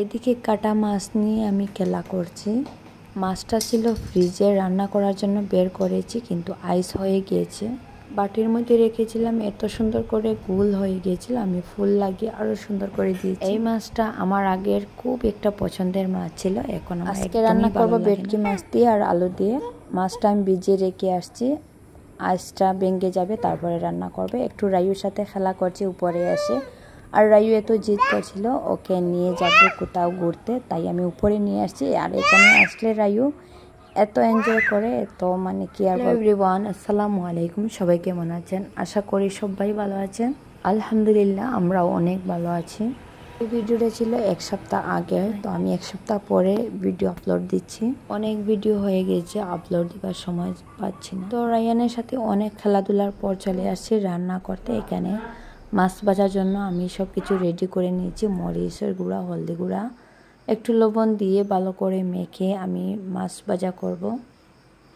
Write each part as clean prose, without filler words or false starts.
এদিকে কাটা মাছ নিয়ে আমি খেলা করছি। মাছটা ছিল ফ্রিজে, রান্না করার জন্য বের করেছি কিন্তু আইস হয়ে গিয়েছে। বাটির মধ্যে রেখেছিলাম, এত সুন্দর করে গোল হয়ে গিয়েছিল, আমি ফুল লাগিয়ে আরো সুন্দর করে দিয়েছি। এই মাছটা আমার আগের খুব একটা পছন্দের মাছ ছিল। এখন আজকে রান্না করবো ভেটকি মাছ দিয়ে আর আলু দিয়ে। মাছটা আমি ভিজিয়ে রেখে আসছি, আইসটা ভেঙে যাবে তারপরে রান্না করবে। একটু রায়ুর সাথে খেলা করছে উপরে এসে, আর রায়ু এত জিদ করছিল ওকে নিয়ে যাবে কোথাও ঘুরতে, তাই আমি উপরে নিয়ে আসছি। আর এখানে আসলে রায়ু এত এনজয় করে, তো মানে কি আর। এভরিওয়ান, আসসালামু আলাইকুম। সবাই কেমন আছেন? আশা করি সবাই ভালো আছেন। আলহামদুলিল্লাহ, আমরাও অনেক ভালো আছি। এই ভিডিওটা ছিল এক সপ্তাহ আগে, তো আমি এক সপ্তাহ পরে ভিডিও আপলোড দিচ্ছি। অনেক ভিডিও হয়ে গেছে, আপলোড দেওয়ার সময় পাচ্ছি না। তো রায়ানের সাথে অনেক খেলাধুলার পর চলে আসছি রান্না করতে। এখানে মাছ ভাজার জন্য আমি সব কিছু রেডি করে নিয়েছি। মরিচের গুঁড়া, হলদি গুঁড়া, একটু লবণ দিয়ে ভালো করে মেখে আমি মাছ ভাজা করব।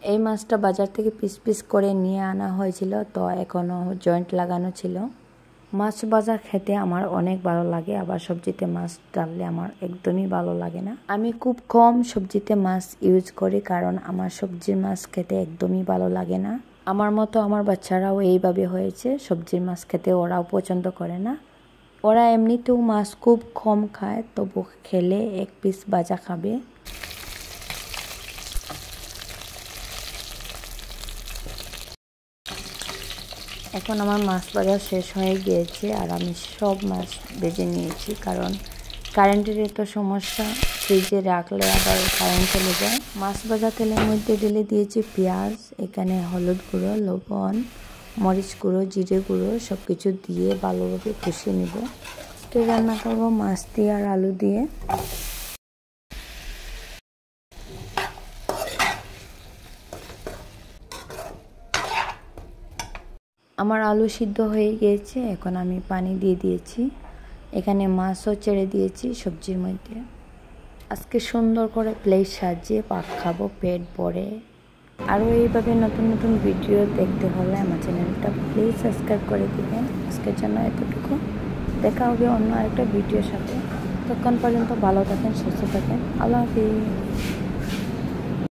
এই মাছটা বাজার থেকে পিস পিস করে নিয়ে আনা হয়েছিল, তো এখনও জয়েন্ট লাগানো ছিল। মাছ ভাজা খেতে আমার অনেক ভালো লাগে, আবার সবজিতে মাছ ডাললে আমার একদমই ভালো লাগে না। আমি খুব কম সবজিতে মাছ ইউজ করি, কারণ আমার সবজির মাছ খেতে একদমই ভালো লাগে না। আমার মতো আমার বাচ্চারাও এইভাবে হয়েছে, সবজির মাছ খেতে ওরাও পছন্দ করে না। ওরা এমনিতেও মাছ খুব কম খায়, তবু খেলে এক পিস ভাজা খাবে। এখন আমার মাছ ভাজা শেষ হয়ে গিয়েছে, আর আমি সব মাছ ভেজে নিয়েছি, কারণ কারেন্টের এত সমস্যা, ফ্রিজে রাখলে আবার কারেন্ট চলে যায়। মাছ ভাজা তেলের মধ্যে ঢেলে দিয়েছি পেঁয়াজ, এখানে হলুদ গুঁড়ো, লবণ, মরিচ গুঁড়ো, জিরে গুঁড়ো সব কিছু দিয়ে ভালোভাবে কষিয়ে নেব। আজকে রান্না করবো মাছ দিয়ে আর আলু দিয়ে। আমার আলু সিদ্ধ হয়ে গিয়েছে, এখন আমি পানি দিয়ে দিয়েছি। এখানে মাছও ছেড়ে দিয়েছি সবজির মধ্যে। আজকে সুন্দর করে প্লেট সাজিয়ে ভাত খাবো পেট ভরে। আরও এইভাবে নতুন নতুন ভিডিও দেখতে হলে আমার চ্যানেলটা প্লিজ সাবস্ক্রাইব করে দিবেন। আজকের জন্য এতটুকু, দেখা হবে অন্য আরেকটা ভিডিওর সাথে। ততক্ষণ পর্যন্ত ভালো থাকেন, সুস্থ থাকেন। আল্লাহ হাফিজ।